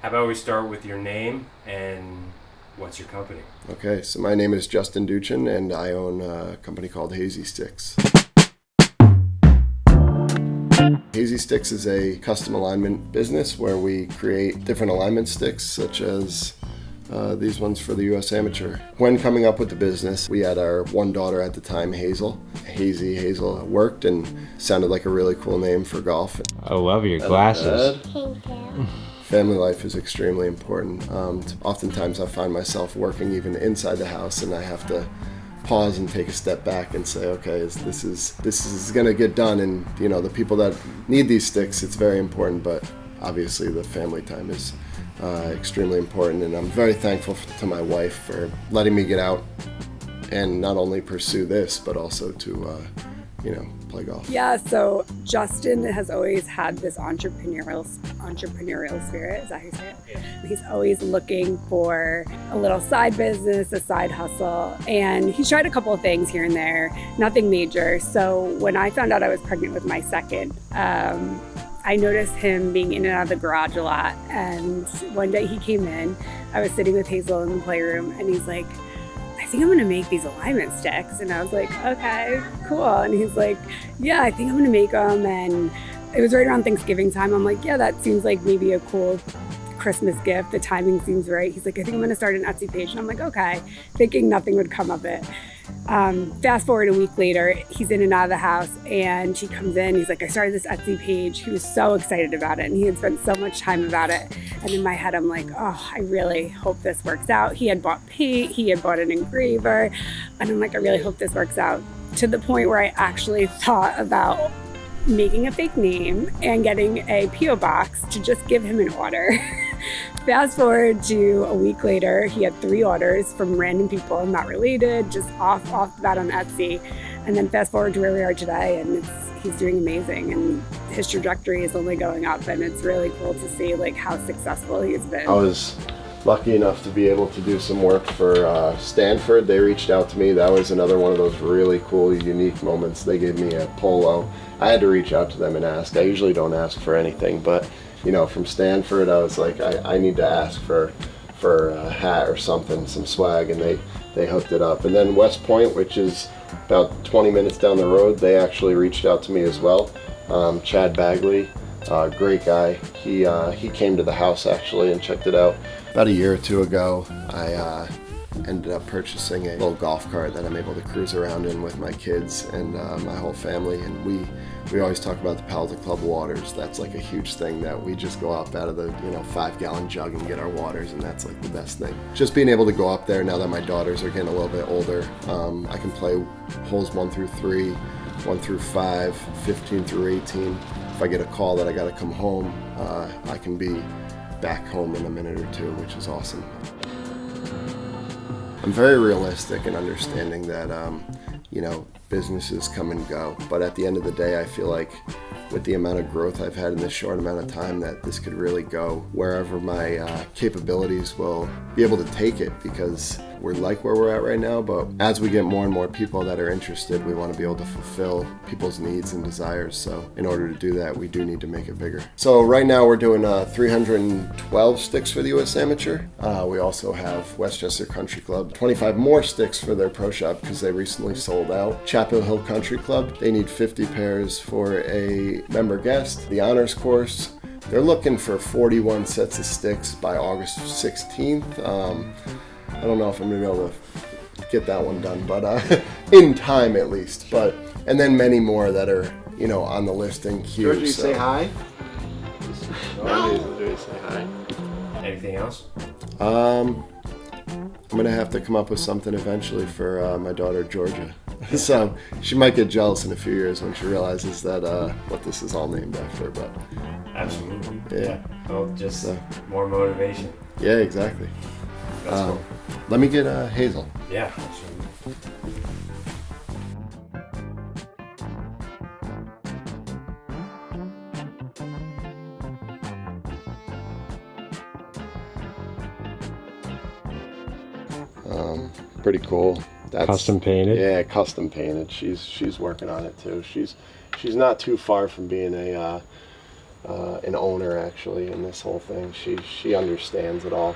How about we start with your name and what's your company? Okay, so my name is Justin Duchin, and I own a company called Hazy Sticks. Hazy Sticks is a custom alignment business where we create different alignment sticks, such as these ones for the U.S. Amateur. When coming up with the business, we had our one daughter at the time, Hazel. Hazel worked and sounded like a really cool name for golf. I love your glasses. Thank you. Family life is extremely important. Oftentimes I find myself working even inside the house, and I have to pause and take a step back and say, okay, this is going to get done, and the people that need these sticks, it's very important, but obviously the family time is extremely important, and I'm very thankful to my wife for letting me get out and not only pursue this, but also to play golf. Yeah, so Justin has always had this entrepreneurial spirit. Is that how you say it? Yeah. He's always looking for a little side business, a side hustle, and he's tried a couple of things here and there, nothing major. So when I found out I was pregnant with my second, I noticed him being in and out of the garage a lot. And one day he came in, I was sitting with Hazel in the playroom, and he's like, I think I'm gonna make these alignment sticks. And I was like, okay, cool. And he's like, yeah, I think I'm gonna make them. And it was right around Thanksgiving time. I'm like, yeah, that seems like maybe a cool Christmas gift. The timing seems right. He's like, I think I'm gonna start an Etsy page. And I'm like, okay, thinking nothing would come of it. Fast forward a week later, he's in and out of the house, and he comes in, he's like, I started this Etsy page. He was so excited about it, and he had spent so much time about it. And in my head, I'm like, oh, I really hope this works out. He had bought paint, he had bought an engraver, and I'm like, I really hope this works out, to the point where I actually thought about making a fake name and getting a P.O. box to just give him an order. Fast forward to a week later, he had 3 orders from random people, not related, just off the bat on Etsy. And then fast forward to where we are today, and he's doing amazing, and his trajectory is only going up, and it's really cool to see like how successful he's been. I was lucky enough to be able to do some work for Stanford. They reached out to me. That was another one of those really cool, unique moments. They gave me a polo. I had to reach out to them and ask. I usually don't ask for anything, but from Stanford, I was like, I need to ask for a hat or something, some swag, and they hooked it up. And then West Point, which is about 20 minutes down the road, they actually reached out to me as well. Chad Bagley, great guy. He came to the house actually and checked it out. About a year or two ago, I ended up purchasing a little golf cart that I'm able to cruise around in with my kids and my whole family, and we always talk about the Palette Club waters. That's like a huge thing that we just go up out of the 5-gallon jug and get our waters, and that's like the best thing. Just being able to go up there now that my daughters are getting a little bit older, I can play holes 1 through 3, 1 through 5, 15 through 18. If I get a call that I got to come home, I can be back home in a minute or two, which is awesome. I'm very realistic in understanding that businesses come and go, but at the end of the day, I feel like with the amount of growth I've had in this short amount of time, that this could really go wherever my capabilities will be able to take it, because we're like where we're at right now, but as we get more and more people that are interested, we want to be able to fulfill people's needs and desires. So in order to do that, we do need to make it bigger. So right now we're doing 312 sticks for the U.S. Amateur. We also have Westchester Country Club, 25 more sticks for their pro shop because they recently sold out. Chapel Hill Country Club, they need 50 pairs for a member guest. The honors course, they're looking for 41 sets of sticks by August 16th. I don't know if I'm going to be able to get that one done, but in time at least. And then many more that are, on the list in queue. Georgie, say hi. Georgie, say hi. Anything else? I'm going to have to come up with something eventually for my daughter, Georgia. So she might get jealous in a few years when she realizes that what this is all named after. But absolutely. Yeah. Well, just more motivation. Yeah, exactly. That's cool. Let me get Hazel. Yeah, absolutely. Pretty cool. That's Custom painted? Yeah, custom painted. She's working on it too. She's not too far from being a an owner actually in this whole thing. She understands it all.